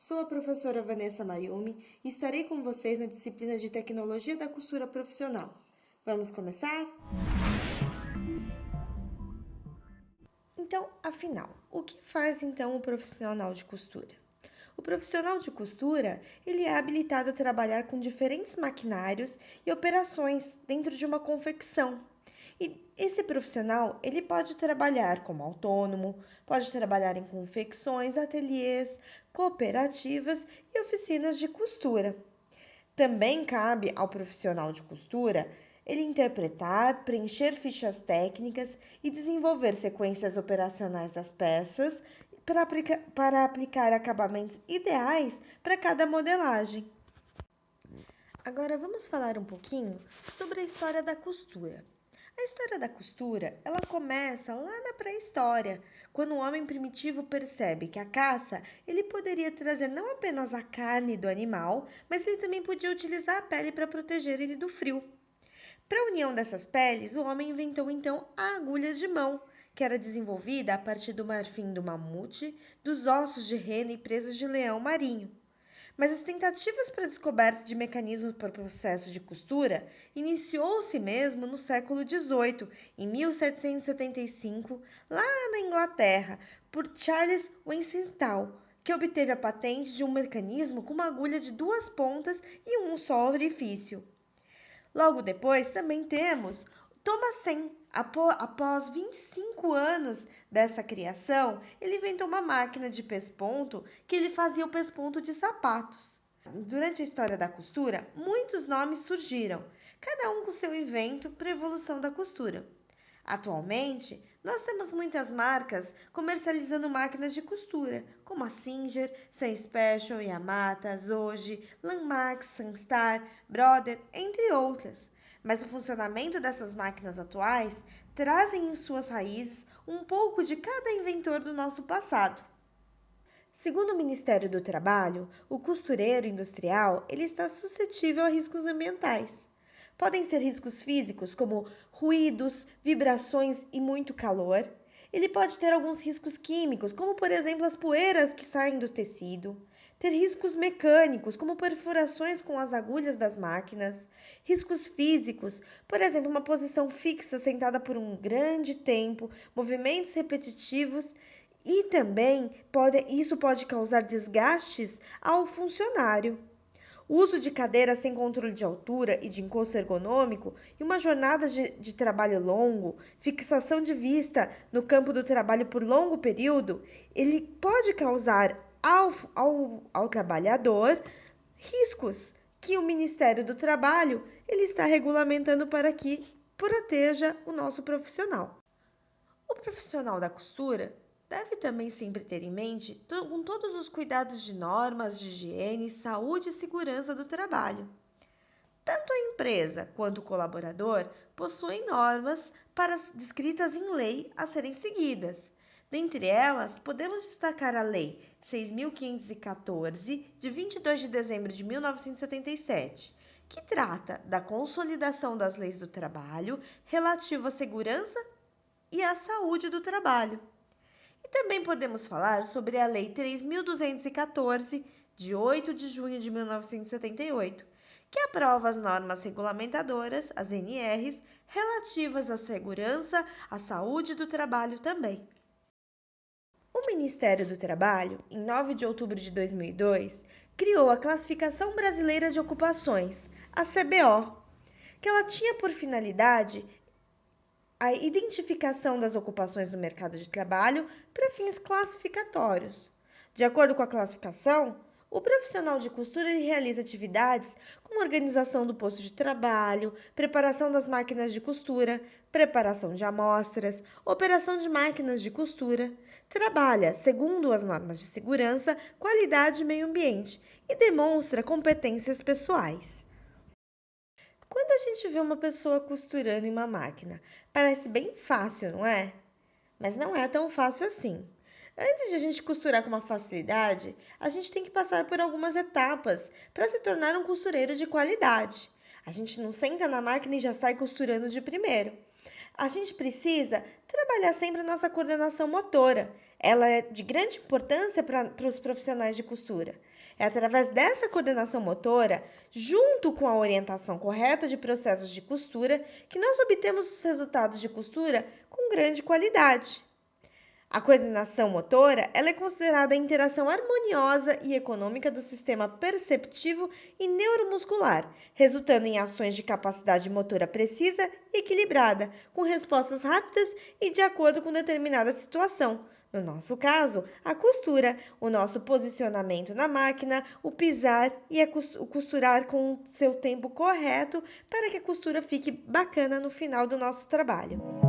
Sou a professora Vanessa Mayumi e estarei com vocês na disciplina de Tecnologia da Costura Profissional. Vamos começar? Então, afinal, o que faz então o profissional de costura? O profissional de costura, ele é habilitado a trabalhar com diferentes maquinários e operações dentro de uma confecção. E esse profissional, ele pode trabalhar como autônomo, pode trabalhar em confecções, ateliês, cooperativas e oficinas de costura. Também cabe ao profissional de costura ele interpretar, preencher fichas técnicas e desenvolver sequências operacionais das peças para aplicar acabamentos ideais para cada modelagem. Agora vamos falar um pouquinho sobre a história da costura. A história da costura, ela começa lá na pré-história, quando o homem primitivo percebe que a caça, ele poderia trazer não apenas a carne do animal, mas ele também podia utilizar a pele para proteger ele do frio. Para a união dessas peles, o homem inventou então a agulha de mão, que era desenvolvida a partir do marfim do mamute, dos ossos de rena e presas de leão marinho. Mas as tentativas para a descoberta de mecanismos para o processo de costura iniciou-se mesmo no século XVIII, em 1775, lá na Inglaterra, por Charles Wensington, que obteve a patente de um mecanismo com uma agulha de duas pontas e um só orifício. Logo depois, também temos Thomasin. Após 25 anos dessa criação, ele inventou uma máquina de pesponto que ele fazia o pesponto de sapatos. Durante a história da costura, muitos nomes surgiram, cada um com seu invento para a evolução da costura. Atualmente, nós temos muitas marcas comercializando máquinas de costura, como a Singer, Sun Special, Yamata, Zoji, Landmax, Sunstar, Brother, entre outras. Mas o funcionamento dessas máquinas atuais trazem em suas raízes um pouco de cada inventor do nosso passado. Segundo o Ministério do Trabalho, o costureiro industrial ele está suscetível a riscos ambientais. Podem ser riscos físicos, como ruídos, vibrações e muito calor. Ele pode ter alguns riscos químicos, como por exemplo as poeiras que saem do tecido. Ter riscos mecânicos, como perfurações com as agulhas das máquinas. Riscos físicos, por exemplo, uma posição fixa sentada por um grande tempo, movimentos repetitivos. E também isso pode causar desgastes ao funcionário. O uso de cadeiras sem controle de altura e de encosto ergonômico e uma jornada de trabalho longo, fixação de vista no campo do trabalho por longo período, ele pode causar ao trabalhador riscos que o Ministério do Trabalho ele está regulamentando para que proteja o nosso profissional. O profissional da costura deve também sempre ter em mente com todos os cuidados de normas de higiene, saúde e segurança do trabalho. Tanto a empresa quanto o colaborador possuem normas descritas em lei a serem seguidas. Dentre elas, podemos destacar a Lei 6.514, de 22 de dezembro de 1977, que trata da consolidação das leis do trabalho relativo à segurança e à saúde do trabalho. E também podemos falar sobre a Lei 3.214, de 8 de junho de 1978, que aprova as normas regulamentadoras, as NRs, relativas à segurança, à saúde do trabalho também. O Ministério do Trabalho, em 9 de outubro de 2002, criou a Classificação Brasileira de Ocupações, a CBO, que ela tinha por finalidade a identificação das ocupações no mercado de trabalho para fins classificatórios. De acordo com a classificação, o profissional de costura ele realiza atividades como organização do posto de trabalho, preparação das máquinas de costura, preparação de amostras, operação de máquinas de costura, trabalha segundo as normas de segurança, qualidade e meio ambiente e demonstra competências pessoais. Quando a gente vê uma pessoa costurando em uma máquina, parece bem fácil, não é? Mas não é tão fácil assim. Antes de a gente costurar com uma facilidade, a gente tem que passar por algumas etapas para se tornar um costureiro de qualidade. A gente não senta na máquina e já sai costurando de primeiro. A gente precisa trabalhar sempre a nossa coordenação motora. ela é de grande importância para os profissionais de costura. É através dessa coordenação motora, junto com a orientação correta de processos de costura, que nós obtemos os resultados de costura com grande qualidade. A coordenação motora ela é considerada a interação harmoniosa e econômica do sistema perceptivo e neuromuscular, resultando em ações de capacidade motora precisa e equilibrada, com respostas rápidas e de acordo com determinada situação. No nosso caso, a costura, o nosso posicionamento na máquina, o pisar e o costurar com o seu tempo correto para que a costura fique bacana no final do nosso trabalho.